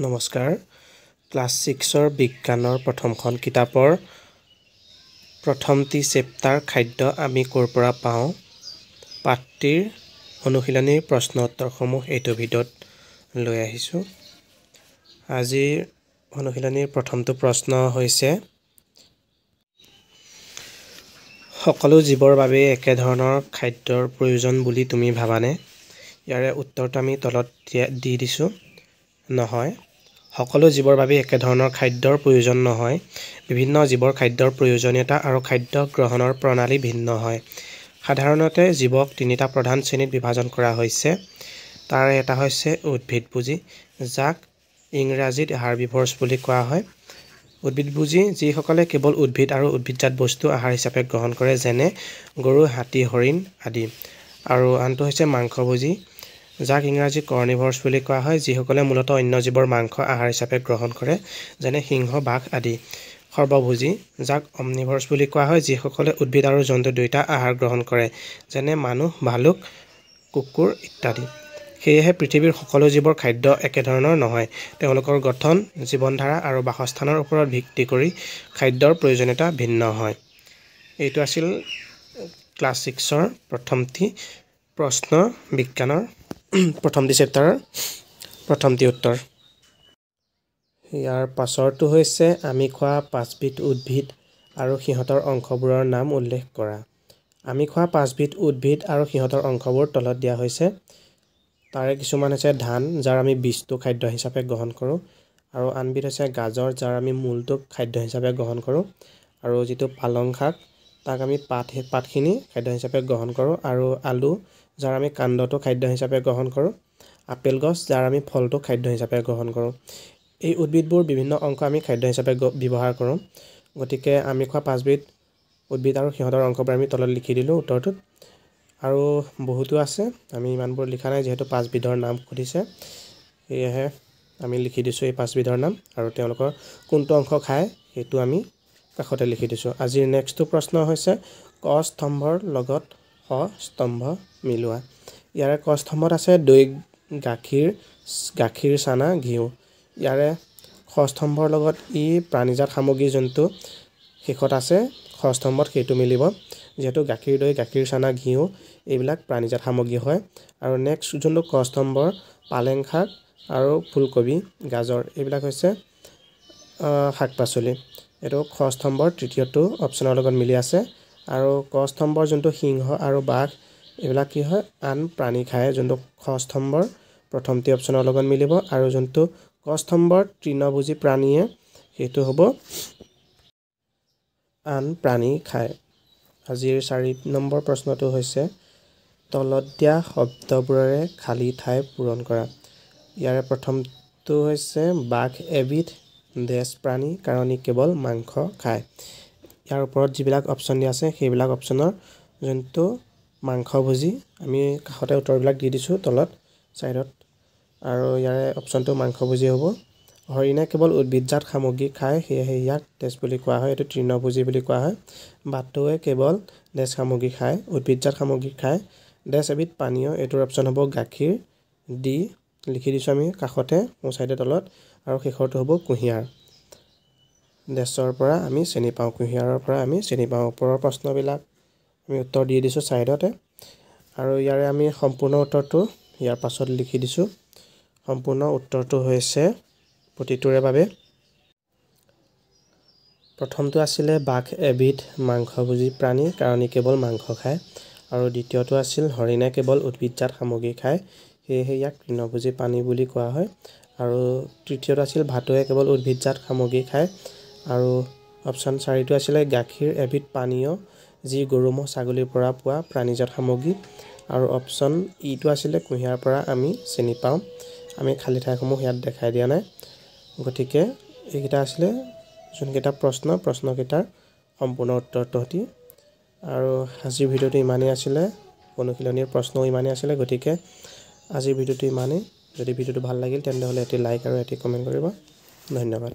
নমস্কাৰ ক্লাছ 6 বিজ্ঞানৰ প্ৰথমখন কিতাপৰ প্ৰথমটি চেপ্টাৰ খাদ্য আমি ক'ৰ পৰা পাওঁ পাঠটিৰ অনুশীলনীৰ প্ৰশ্ন উত্তৰসমূহ এইটো ভিডিঅ'ত লৈ আহিছোঁ আজিৰ অনুশীলনীৰ প্ৰথমটো প্ৰশ্ন হৈছে সকলো জীৱৰ বাবে একে ধৰণৰ খাদ্যৰ প্ৰয়োজন বুলি তুমি ভাবানে ইয়াৰে উত্তৰটো আমি তলত দি দিছোঁ নহয় সকলো জীৱৰ বাবে একে ধৰণৰ খাদ্যৰ প্ৰয়োজন নহয় বিভিন্ন জীৱৰ খাদ্যৰ প্ৰয়োজনীয়তা আৰু খাদ্য গ্ৰহণৰ প্ৰণালী ভিন্ন হয় সাধাৰণতে জীৱক তিনিটা প্ৰধান শ্ৰেণীত বিভাজন কৰা হৈছে তাৰ এটা হৈছে উদ্ভিদভোজী যাক ইংৰাজীত হাৰ্বিভ'ৰছ বুলি কোৱা হয় উদ্ভিদভোজী যিসকলে কেৱল উদ্ভিদ আৰু উদ্ভিদজাত বস্তু আহাৰ হিচাপে গ্ৰহণ কৰে যেনে গৰু হাতী হৰিণ আদি আৰু আনটো হৈছে মাংসভোজী যাক ইংৰাজীত কাৰ্নিভ'ৰছ বুলি কোৱা হয় যিসকলে মূলতঃ অন্য জীৱৰ মাংস আহাৰ হিচাপে গ্ৰহণ কৰে যেনে সিংহ বাঘ আদি সৰ্বভোজী যাক অমনিভ'ৰছ বুলি কোৱা হয় যিসকলে উদ্ভিদ আৰু জন্তু দুয়োটা আহাৰ গ্ৰহণ কৰে যেনে মানুহ ভালুক কুকুৰ ইত্যাদি সেয়েহে পৃথিৱীৰ সকলো জীৱৰ খাদ্য একেধৰণৰ নহয় তেওঁলোকৰ গঠন জীৱনধাৰা আৰু বাসস্থানৰ ওপৰত ভিত্তি কৰি খাদ্যৰ প্ৰয়োজনীয়তা ভিন্ন হয় এইটো আছিল ক্লাছ 6 প্ৰথমটি প্ৰশ্ন বিজ্ঞানৰ প্ৰথমটি চেপ্টাৰৰ প্ৰথমটি উত্তৰ ইয়াৰ পাছৰটো হৈছে আমি খোৱা পাঁচবিধ উদ্ভিদ আৰু সিহঁতৰ অংশবোৰৰ নাম উল্লেখ কৰা আমি খোৱা পাঁচবিধ উদ্ভিদ আৰু সিহঁতৰ অংশবোৰ তলত দিয়া হৈছে তাৰে কিছুমান হৈছে ধান যাৰ আমি বীজটো খাদ্য হিচাপে গ্ৰহণ কৰোঁ আৰু আনবিধ হৈছে গাজৰ যাৰ আমি মূলটো খাদ্য হিচাপে গ্ৰহণ কৰোঁ আৰু যিটো পালং শাক তাক আমি পাতখিনি খাদ্য হিচাপে গ্ৰহণ কৰোঁ আৰু আলু যাৰ আমি কাণ্ডটো খাদ্য হিচাপে গ্ৰহণ কৰোঁ আপেল গছ যাৰ আমি ফলটো খাদ্য হিচাপে গ্ৰহণ কৰোঁ এই উদ্ভিদবোৰ বিভিন্ন অংশ আমি খাদ্য হিচাপে ব্যৱহাৰ কৰোঁ গতিকে আমি খোৱা পাঁচবিধ উদ্ভিদ আৰু সিহঁতৰ অংশবোৰ আমি তলত লিখি দিলোঁ উত্তৰটোত আৰু বহুতো আছে আমি ইমানবোৰ লিখা নাই যিহেতু পাঁচবিধৰ নাম সুধিছে সেয়েহে আমি লিখি দিছোঁ এই পাঁচবিধৰ নাম আৰু তেওঁলোকৰ কোনটো অংশ খায় সেইটো আমি কাষতে লিখি দিছোঁ আজিৰ নেক্সটটো প্ৰশ্ন হৈছে ক স্তম্ভৰ লগত খ স্তম্ভ মিলোৱা ইয়াৰে ক স্তম্ভত আছে দৈ গাখীৰ চানা ঘিউ ইয়াৰে খ স্তম্ভৰ লগত ই প্ৰাণীজাত সামগ্ৰী যোনটো শেষত আছে খ স্তম্ভত সেইটো মিলিব যিহেতু গাখীৰ দৈ গাখীৰ চানা ঘিউ এইবিলাক প্ৰাণীজাত সামগ্ৰী হয় আৰু নেক্সট যোনটো ক স্তম্ভৰ পালেং শাক আৰু ফুলকবি গাজৰ এইবিলাক হৈছে শাক পাচলি এইটো খ স্তম্ভৰ তৃতীয়টো অপশ্যনৰ লগত মিলি আছে আৰু ক স্তম্ভৰ যোনটো সিংহ আৰু বাঘ এইবিলাক কি হয় আন প্ৰাণী খায় যোনটো খ স্তম্ভৰ প্ৰথমটি অপশ্যনৰ লগত মিলিব আৰু যোনটো ক স্তম্ভৰ তৃণভোজী প্ৰাণীয়ে সেইটো হ'ব আন প্ৰাণী খায় আজিৰ 4 নম্বৰ প্ৰশ্নটো হৈছে তলত দিয়া শব্দবোৰেৰে খালী ঠাই পূৰণ কৰা ইয়াৰে প্ৰথমটো হৈছে বাঘ এবিধ দেশ প্ৰাণী কাৰণ ই কেৱল মাংস খায় ইয়াৰ ওপৰত যিবিলাক অপশ্যন দিয়া আছে সেইবিলাক অপশ্যনৰ যোনটো মাংসভোজী আমি কাষতে উত্তৰবিলাক দি দিছোঁ তলত ছাইডত আৰু ইয়াৰে অপশ্যনটো মাংসভোজী হ'ব হৰিণে কেৱল উদ্ভিদজাত সামগ্ৰী খায় সেয়েহে ইয়াক তেজ বুলি কোৱা হয় এইটো তৃণভোজী বুলি কোৱা হয় বাটুৱে কেৱল দেশ সামগ্ৰী খায় উদ্ভিদজাত সামগ্ৰী খায় দেশ এবিধ পানীয় এইটোৰ অপশ্যন হ'ব গাখীৰ দি লিখি দিছোঁ আমি কাষতে সোঁ চাইডে তলত আৰু শেষৰটো হ'ব কুঁহিয়াৰ দেশৰ পৰা আমি চিনি পাওঁ কুঁহিয়াৰৰ পৰা আমি চিনি পাওঁ ওপৰৰ প্ৰশ্নবিলাক আমি উত্তৰ দি দিছোঁ ছাইডতে আৰু ইয়াৰে আমি সম্পূৰ্ণ উত্তৰটো ইয়াৰ পাছত লিখি দিছোঁ সম্পূৰ্ণ উত্তৰটো হৈছে প্ৰতিটোৰে বাবে প্ৰথমটো আছিলে বাঘ এবিধ মাংসভোজী প্ৰাণী কাৰণ ই কেৱল মাংস খায় আৰু দ্বিতীয়টো আছিল হৰিণে কেৱল উদ্ভিদজাত সামগ্ৰী খায় সেয়েহে ইয়াক তৃণভোজী প্ৰাণী বুলি কোৱা হয় আৰু তৃতীয়টো আছিল ভাটৌৱে কেৱল উদ্ভিদজাত সামগ্ৰী খায় আৰু অপশ্যন 4টো আছিলে গাখীৰ এবিধ পানীয় যি গৰু ম'হ ছাগলীৰ পৰা পোৱা প্ৰাণীজাত সামগ্ৰী আৰু অপশ্যন ইটো আছিলে কুঁহিয়াৰ পৰা আমি চিনি পাওঁ আমি খালী ঠাইসমূহ ইয়াত দেখাই দিয়া নাই গতিকে এইকেইটা আছিলে যোনকেইটা প্ৰশ্নকেইটাৰ সম্পূৰ্ণ উত্তৰটো সৈতে আৰু আজিৰ ভিডিঅ'টো ইমানেই আছিলে অনুশীলনীৰ প্ৰশ্নও ইমানেই আছিলে গতিকে আজিৰ ভিডিঅ'টো ইমানেই যদি ভিডিঅ'টো ভাল লাগিল তেন্তে এটি লাইক আৰু এটি কমেণ্ট কৰিব ধন্যবাদ